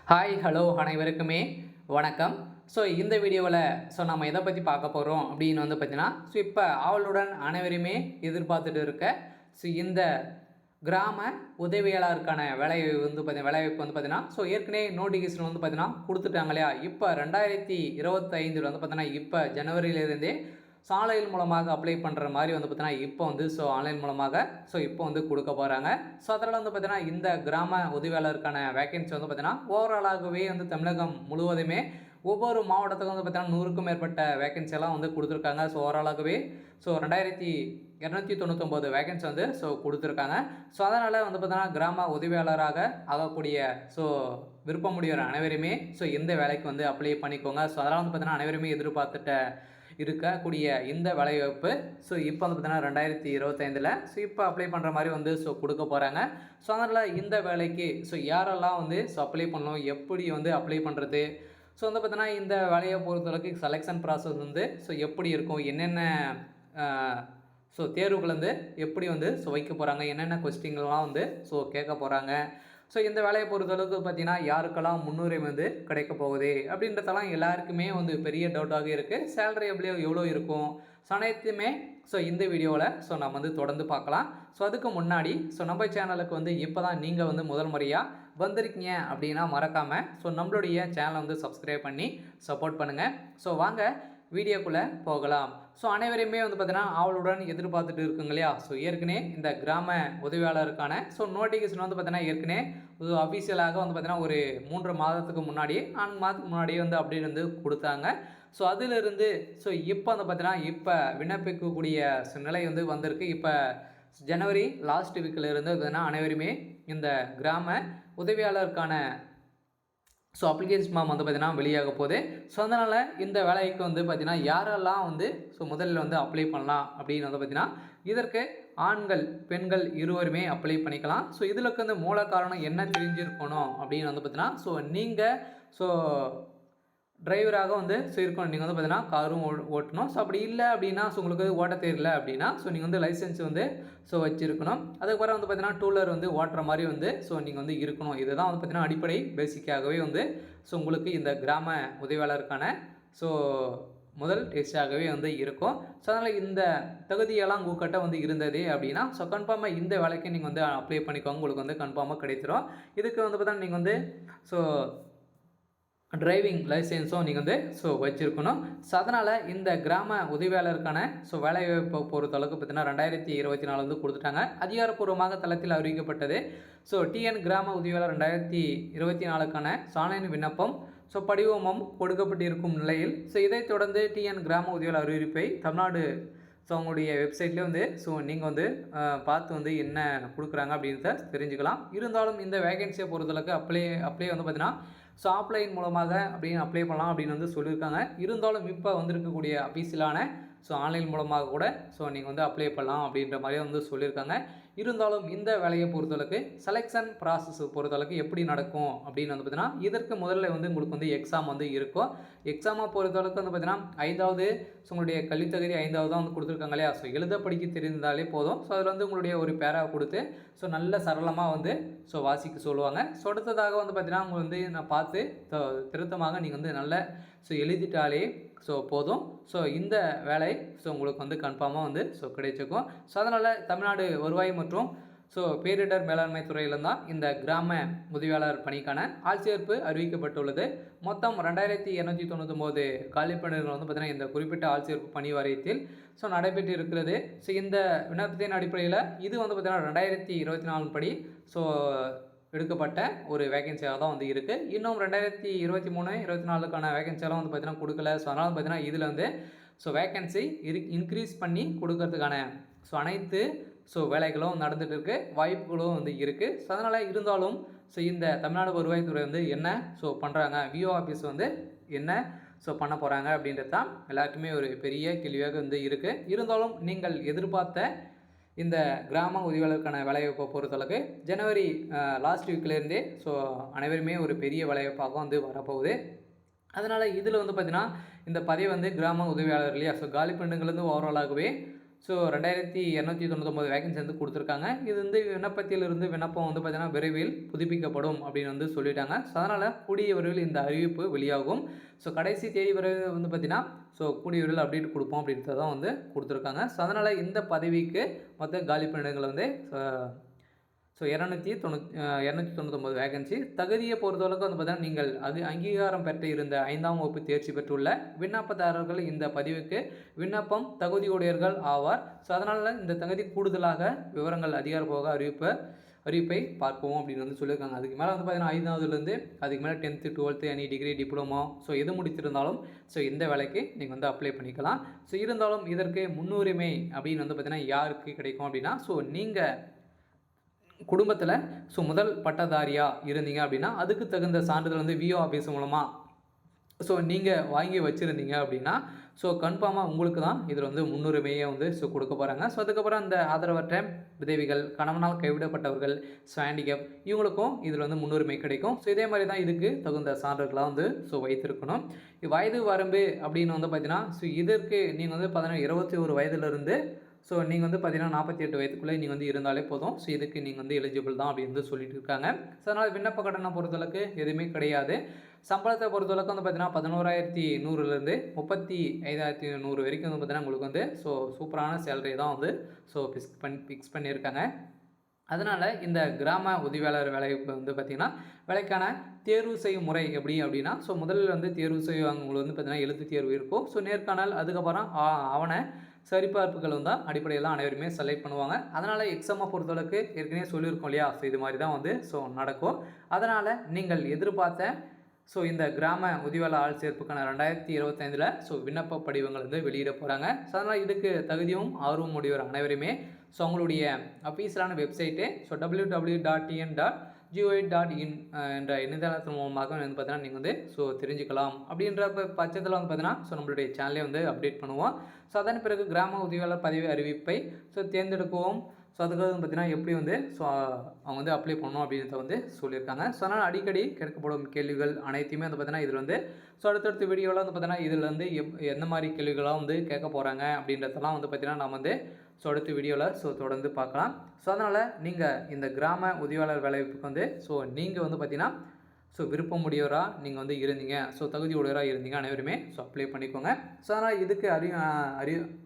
Hi hello அனைவருக்குமே வணக்கம். இந்த வீடியோவில் நம்ம எதை பற்றி பார்க்க போகிறோம் அப்படின்னு பார்த்தீங்கன்னா, இப்போ ஆவலுடன் அனைவருமே எதிர்பார்த்துட்டு இருக்க இந்த கிராம உதவியாளருக்கான வேலைவாய்ப்பு பார்த்தீங்கன்னா, ஏற்கனவே நோட்டிஃபிகேஷன் பார்த்தீங்கன்னா கொடுத்துட்டாங்க இல்லையா. இப்போ 2025 பார்த்தீங்கன்னா, இப்போ ஜனவரியிலிருந்தே ஆன்லைன் மூலமாக அப்ளை பண்ணுற மாதிரி பார்த்தீங்கன்னா, இப்போ ஆன்லைன் மூலமாக இப்போ கொடுக்க போகிறாங்க. அதனால் பார்த்தீங்கன்னா, இந்த கிராம உதவியாளருக்கான வேக்கன்சி பார்த்தீங்கன்னா, ஓவராலாகவே தமிழகம் முழுவதுமே ஒவ்வொரு மாவட்டத்துக்கும் பார்த்தீங்கன்னா 100க்கும் மேற்பட்ட வேக்கன்சி எல்லாம் கொடுத்துருக்காங்க. ஓவராலாகவே 2299 வேக்கன்சி கொடுத்துருக்காங்க. அதனால் பார்த்தீங்கன்னா, கிராம உதவியாளராக ஆகக்கூடிய விருப்பமுடையோர் அனைவருமே இந்த வேலைக்கு அப்ளை பண்ணிக்கோங்க. அதனால் பார்த்தீங்கன்னா, அனைவருமே எதிர்பார்த்துட்ட இருக்கக்கூடிய இந்த வேலைவாய்ப்பு இப்போ பார்த்தீங்கன்னா 2025 இப்போ அப்ளை பண்ணுற மாதிரி கொடுக்க போகிறாங்க. அதனால் இந்த வேலைக்கு யாரெல்லாம் அப்ளை பண்ணணும், எப்படி அப்ளை பண்ணுறது, பார்த்தீங்கன்னா இந்த வேலையை பொறுத்தளவுக்கு செலெக்ஷன் ப்ராசஸ் எப்படி இருக்கும், என்னென்ன தேர்வுகள் எப்படி வைக்க போகிறாங்க, என்னென்ன கொஸ்டின்லாம் கேட்க போகிறாங்க, இந்த வேலையை பொறுத்தளவுக்கு பார்த்தீங்கன்னா யாருக்கெல்லாம் முன்னுரிமை கிடைக்க போகுது அப்படின்றதெல்லாம் எல்லாருக்குமே பெரிய டவுட்டாக இருக்குது. சேலரி எவ்வளோ இருக்கும் அனைத்துமே இந்த வீடியோவில் நம்ம தொடர்ந்து பார்க்கலாம். அதுக்கு முன்னாடி நம்ம சேனலுக்கு இப்போ தான் நீங்கள் முதல் முறையாக வந்திருக்கீங்க அப்படின்னா மறக்காமல் நம்மளுடைய சேனலை சப்ஸ்கிரைப் பண்ணி சப்போர்ட் பண்ணுங்கள். வாங்க வீடியோக்குள்ளே போகலாம். அனைவரையுமே பார்த்தீங்கன்னா ஆவலுடன் எதிர்பார்த்துட்டு இருக்குங்க இல்லையா. ஏற்கனவே இந்த கிராம உதவியாளருக்கான நோட்டிஃபிகேஷன் பார்த்தீங்கன்னா ஏற்கனவே அஃபீஷியலாக பார்த்தீங்கன்னா ஒரு 3 மாதத்துக்கு முன்னாடி 4 மாதத்துக்கு முன்னாடி அப்படின்னு கொடுத்தாங்க. அதிலிருந்து இப்போ பார்த்தீங்கன்னா இப்போ விண்ணப்பிக்கக்கூடிய நிலை வந்திருக்கு. இப்போ ஜனவரி லாஸ்ட் வீக்கில் இருந்து பார்த்தீங்கன்னா அனைவருமே இந்த கிராம உதவியாளருக்கான அப்ளிகேஷன் ஃபார்ம் பார்த்தீங்கன்னா வெளியாக போகுது. அதனால் இந்த வேலைக்கு பார்த்தீங்கன்னா யாரெல்லாம் முதலில் அப்ளை பண்ணலாம் அப்படின்னு பார்த்தீங்கன்னா இதற்கு ஆண்கள் பெண்கள் இருவருமே அப்ளை பண்ணிக்கலாம். இதில் மூல காரணம் என்ன தெரிஞ்சிருக்கணும் அப்படின்னு பார்த்தீங்கன்னா நீங்கள் டிரைவராக இருக்கணும். நீங்கள் பார்த்தீங்கன்னா காரும் ஓட்டணும். அப்படி இல்லை அப்படின்னா உங்களுக்கு ஓட்ட தெரியல அப்படின்னா நீங்கள் லைசன்ஸ் வச்சுருக்கணும். அதுக்கப்புறம் பார்த்தீங்கன்னா டூலர் ஓட்டுற மாதிரி நீங்கள் இருக்கணும். இதுதான் பார்த்தீங்கன்னா அடிப்படை பேசிக்காகவே உங்களுக்கு இந்த கிராம உதவியாளருக்கான முதல் டெஸ்டாகவே இருக்கும். அதனால் இந்த தகுதியெல்லாம் உங்கள்கிட்ட இருந்தது அப்படின்னா கன்ஃபார்மாக இந்த வேலைக்கு நீங்கள் அப்ளை பண்ணிக்கோங்க. உங்களுக்கு கன்ஃபார்மாக கிடைச்சிரும். இதுக்கு பார்த்தீங்கன்னா நீங்கள் டிரைவிங் லைசன்ஸும் நீங்கள் வச்சுருக்கணும். அதனால் இந்த கிராம உதவியாளருக்கான வேலைவாய்ப்பை பொறுத்தளவுக்கு பார்த்தீங்கன்னா 2024 கொடுத்துட்டாங்க. அதிகாரப்பூர்வமாக தளத்தில் அறிவிக்கப்பட்டது. டிஎன் கிராம உதவியாளர் 2024க்கான ஆன்லைன் விண்ணப்பம் படிவமும் கொடுக்கப்பட்டிருக்கும் நிலையில் இதைத் தொடர்ந்து டிஎன் கிராம உதவியாளர் அறிவிப்பை தமிழ்நாடு அவங்களுடைய வெப்சைட்லேயே நீங்கள் பார்த்து என்ன கொடுக்குறாங்க அப்படின்றத தெரிஞ்சுக்கலாம். இருந்தாலும் இந்த வேகன்சியை பொறுத்தளவுக்கு அப்ளை பார்த்தீங்கன்னா ஆஃப்லைன் மூலமாக அப்படின்னு அப்ளை பண்ணலாம் அப்படின்னு சொல்லியிருக்காங்க. இருந்தாலும் இப்போ வந்திருக்கக்கூடிய அஃபீஷியலான ஆன்லைன் மூலமாக கூட நீங்கள் அப்ளை பண்ணலாம் அப்படின்ற மாதிரி சொல்லியிருக்காங்க. இருந்தாலும் இந்த வேலையை பொறுத்தளவுக்கு செலெக்ஷன் ப்ராசஸ் பொறுத்தளவுக்கு எப்படி நடக்கும் அப்படின்னு பார்த்தீங்கன்னா இதற்கு முதல்ல உங்களுக்கு எக்ஸாம் இருக்கும். எக்ஸாமை பொறுத்தளவுக்கு பார்த்தீங்கன்னா 5வது உங்களுடைய கல்வித்தகுதி 5வது தான் கொடுத்துருக்காங்க இல்லையா. எழுத படிக்க தெரிந்தாலே போதும். அதில் உங்களுடைய ஒரு பேராவை கொடுத்து நல்ல சரளமாக வாசிக்க சொல்லுவாங்க. அடுத்ததாக பார்த்தீங்கன்னா உங்களுக்கு நான் பார்த்து திருத்தமாக நீங்கள் நல்ல எழுதிட்டாலே போதும். இந்த வேலை உங்களுக்கு கன்ஃபார்மாக கிடைச்சிக்கும். அதனால் தமிழ்நாடு வருவாய் மற்றும் பேரிடர் மேலாண்மை துறையில் தான் இந்த கிராம உதவியாளர் பணிக்கான ஆட்சேர்ப்பு அறிவிக்கப்பட்டுள்ளது. மொத்தம் 2299 காலிப்பணிகள் பார்த்தீங்கன்னா இந்த குறிப்பிட்ட ஆட்சேர்ப்பு பணி வாரியத்தில் நடைபெற்று இருக்கிறது. இந்த விண்ணப்பத்தின் அடிப்படையில் இது பார்த்தீங்கன்னா 2024 படி எடுக்கப்பட்ட ஒரு வேகன்சியாக தான் இருக்குது. இன்னும் 2023-24க்கான வேகன்சியெல்லாம் பார்த்தீங்கன்னா கொடுக்கல. அதனால் பார்த்தீங்கன்னா இதில் வேகன்சி இன்க்ரீஸ் பண்ணி கொடுக்கறதுக்கான அனைத்து வேலைகளும் நடந்துகிட்டு இருக்குது, வாய்ப்புகளும் இருக்குது. அதனால் இருந்தாலும் இந்த தமிழ்நாடு வருவாய்த்துறை என்ன பண்ணுறாங்க, விஓ ஆஃபீஸ் என்ன பண்ண போகிறாங்க அப்படின்றது தான் எல்லாருக்குமே ஒரு பெரிய கேள்வியாக இருக்குது. இருந்தாலும் நீங்கள் எதிர்பார்த்த இந்த கிராம உதவியாளருக்கான வேலைவாய்ப்பை பொறுத்தளவுக்கு ஜனவரி லாஸ்ட் வீக்லேருந்தே அனைவருமே ஒரு பெரிய வேலைவாய்ப்பாக வரப்போகுது. அதனால் இதில் பார்த்தீங்கன்னா இந்த பதவி கிராம உதவியாளர் இல்லையா. காலி பெண்ணுங்கள் ஓவராலாகவே ஸோ 2299 வேகன்சி வந்து கொடுத்துருக்காங்க. இது வந்து விண்ணப்பத்திலிருந்து விண்ணப்பம் வந்து பார்த்தீங்கன்னா விரைவில் புதுப்பிக்கப்படும் அப்படின்னு வந்து சொல்லிட்டாங்க. ஸோ அதனால் கூடிய விரைவில் இந்த அறிவிப்பு வெளியாகும். ஸோ கடைசி தேதி வரை வந்து பார்த்தீங்கன்னா கூடிய விரைவில் அப்டேட் கொடுப்போம் அப்படின்றத தான் வந்து கொடுத்துருக்காங்க. ஸோ அதனால் இந்த பதவிக்கு மொத்த காலி பணியிடங்கள் வந்து 299 வேகன்சி. தகுதியை பொறுத்தளவுக்கு வந்து பார்த்தீங்கன்னா நீங்கள் அங்கீகாரம் பெற்று இருந்த 5ஆம் வகுப்பு தேர்ச்சி பெற்றுள்ள விண்ணப்பதாரர்கள் இந்த பதிவுக்கு விண்ணப்பம் தகுதியுடையவர்கள் ஆவார். ஸோ அதனால் இந்த தகுதி கூடுதலாக விவரங்கள் அதிகாரப்பூர்வ அறிவிப்பை பார்ப்போம் அப்படின்னு வந்து சொல்லியிருக்காங்க. அதுக்கு மேலே வந்து பார்த்தீங்கன்னா 5ஆவதுலேருந்து அதுக்கு மேலே 10th 12th any degree diploma எது முடித்திருந்தாலும் இந்த வேலைக்கு நீங்கள் வந்து அப்ளை பண்ணிக்கலாம். இருந்தாலும் இதற்கு முன்னுரிமை அப்படின்னு வந்து பார்த்தீங்கன்னா யாருக்கு கிடைக்கும் அப்படின்னா நீங்கள் குடும்பத்தில் முதல் பட்டதாரியாக இருந்தீங்க அப்படின்னா அதுக்கு தகுந்த சான்றிதழ் வந்து விஓ ஆஃபீஸ் மூலமாக நீங்கள் வாங்கி வச்சுருந்தீங்க அப்படின்னா கன்ஃபார்மாக உங்களுக்கு தான் இதில் வந்து முன்னுரிமையை வந்து கொடுக்க போகிறாங்க. அதுக்கப்புறம் அந்த ஆதரவற்ற விதவிகள், கணவனால் கைவிடப்பட்டவர்கள், ஹேண்டிகேப் இவங்களுக்கும் இதில் வந்து முன்னுரிமை கிடைக்கும். இதே மாதிரி தான் இதுக்கு தகுந்த சான்றுகளாக வந்து வைத்திருக்கணும். வயது வரம்பு அப்படின்னு வந்து பார்த்தீங்கன்னா இதற்கு நீங்கள் வந்து 21 வயதிலிருந்து நீங்கள் வந்து பார்த்தீங்கன்னா 48 வயதுக்குள்ளே நீங்கள் வந்து இருந்தாலே போதும். இதுக்கு நீங்கள் வந்து எலிஜிபிள் தான் அப்படின்னு வந்து சொல்லிட்டு இருக்காங்க. அதனால் விண்ணப்ப கட்டணம் பொறுத்தளவுக்கு எதுவுமே கிடையாது. சம்பளத்தை பொறுத்தளவுக்கு வந்து பார்த்தீங்கன்னா 11,100லேருந்து 35,100 வரைக்கும் வந்து பார்த்தீங்கன்னா உங்களுக்கு வந்து சூப்பரான சேலரி தான் வந்து ஃபிக்ஸ் பண்ணியிருக்காங்க. அதனால் இந்த கிராம உதவியாளர் வேலைக்கு வந்து பார்த்திங்கன்னா வேலைக்கான தேர்வு செய்யும் முறை எப்படி அப்படின்னா முதலில் வந்து தேர்வு செய்வாங்க வந்து பார்த்திங்கன்னா எழுத்து தேர்வு இருக்கும். நேர்காணல், அதுக்கப்புறம் ஆவண சரிபார்ப்புகள் வந்து அடிப்படையில் தான் அனைவருமே செலக்ட் பண்ணுவாங்க. அதனால் எக்ஸாமை பொறுத்தளவுக்கு ஏற்கனவே சொல்லியிருக்கோம் இல்லையா, இது மாதிரி தான் வந்து நடக்கும். அதனால் நீங்கள் எதிர்பார்த்த இந்த கிராம உதவியாளர் ஆள் சேர்ப்புக்கான 2025 விண்ணப்ப படிவங்கள் வந்து வெளியிட போகிறாங்க. அதனால் இதுக்கு தகுதியும் ஆர்வம் உடையவர் அனைவருமே அவங்களுடைய அஃபீஷியலான வெப்சைட்டு www.tn.gov.in என்ற இணையதளத்தின் மூலமாக வந்து பார்த்தீங்கன்னா நீங்கள் வந்து தெரிஞ்சுக்கலாம். அப்படின்ற பட்சத்தில் வந்து பார்த்தீங்கன்னா நம்மளுடைய சேனலே வந்து அப்டேட் பண்ணுவோம். அதன் பிறகு கிராம உதவியாளர் பதவி அறிவிப்பை தேர்ந்தெடுக்கவும் அதுக்காக வந்து பார்த்தீங்கன்னா எப்படி வந்து அவங்க வந்து அப்ளை பண்ணணும் அப்படின்றத வந்து சொல்லியிருக்காங்க. அதனால் அடிக்கடி கேட்கப்படும் கேள்விகள் அனைத்தையுமே வந்து பார்த்தீங்கன்னா இதில் வந்து அடுத்தடுத்த வீடியோவில் வந்து பார்த்தீங்கன்னா இதில் வந்து எந்த மாதிரி கேள்விகளாக வந்து கேட்க போகிறாங்க அப்படின்றதெல்லாம் வந்து பார்த்தீங்கன்னா நம்ம வந்து அடுத்த வீடியோவில் தொடர்ந்து பார்க்கலாம். அதனால் நீங்கள் இந்த கிராம உதவியாளர் வேலைவாய்ப்புக்கு வந்து நீங்கள் வந்து பார்த்தீங்கன்னா விருப்பமுடையவராக நீங்கள் வந்து இருந்தீங்க, தகுதி உடையவராக இருந்தீங்க அனைவருமே அப்ளை பண்ணிக்கோங்க. அதனால் இதுக்கு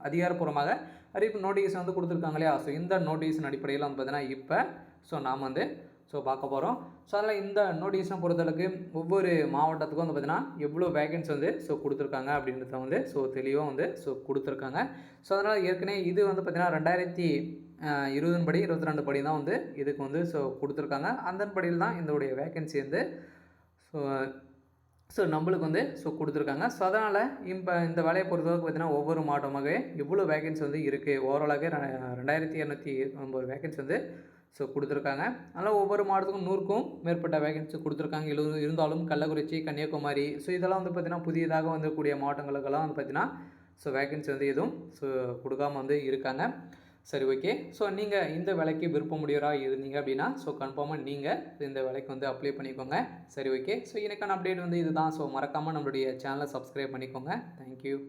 அதிகாரப்பூர்வமாக அறிவிப்பு நோட்டிஃபிகேஷன் வந்து கொடுத்துருக்காங்க இல்லையா, இந்த நோட்டிஃபிகேஷன் அடிப்படையில் வந்து பார்த்தீங்கன்னா இப்போ நாம் வந்து பார்க்க போகிறோம். அதனால் இந்த நோட்டிஃபிகேஷனை பொறுத்தளவுக்கு ஒவ்வொரு மாவட்டத்துக்கும் வந்து பார்த்தீங்கன்னா எவ்வளோ வேகன்சி வந்து கொடுத்துருக்காங்க அப்படின்றத வந்து தெளிவாக வந்து கொடுத்துருக்காங்க. அதனால் ஏற்கனவே இது வந்து பார்த்தீங்கன்னா 2020 படி 22 படி தான் வந்து இதுக்கு வந்து கொடுத்துருக்காங்க. அந்த படியில் தான் இதோடைய வேகன்சி வந்து நம்மளுக்கு வந்து கொடுத்துருக்காங்க. அதனால் இந்த வேலையை பொறுத்தவரைக்கும் பார்த்தீங்கன்னா ஒவ்வொரு மாவட்டமாகவே எவ்வளோ வேகன்சி வந்து இருக்குது, ஓவராலாகவே 2290 வேகன்சி வந்து கொடுத்துருக்காங்க. அதனால் ஒவ்வொரு மாவட்டத்துக்கும் 100க்கும் மேற்பட்ட வேகன்சி கொடுத்துருக்காங்க. இருந்தாலும் கள்ளக்குறிச்சி, கன்னியாகுமரி இதெல்லாம் வந்து பார்த்திங்கன்னா புதியதாக வந்துக்கூடிய மாவட்டங்களுக்கெல்லாம் வந்து பார்த்திங்கன்னா வேகன்சி வந்து எதுவும் கொடுக்காமல் வந்து இருக்காங்க. சரி, ஓகே. நீங்கள் இந்த வேலைக்கு விருப்பமுடையவராக இருந்தீங்க அப்படின்னா கன்ஃபார்மாக நீங்கள் இந்த வேலைக்கு வந்து அப்ளை பண்ணிக்கோங்க. சரி, ஓகே. எனக்கான அப்டேட் வந்து இதுதான். மறக்காமல் நம்மளுடைய சேனலை சப்ஸ்கிரைப் பண்ணிக்கோங்க. தேங்க்யூ.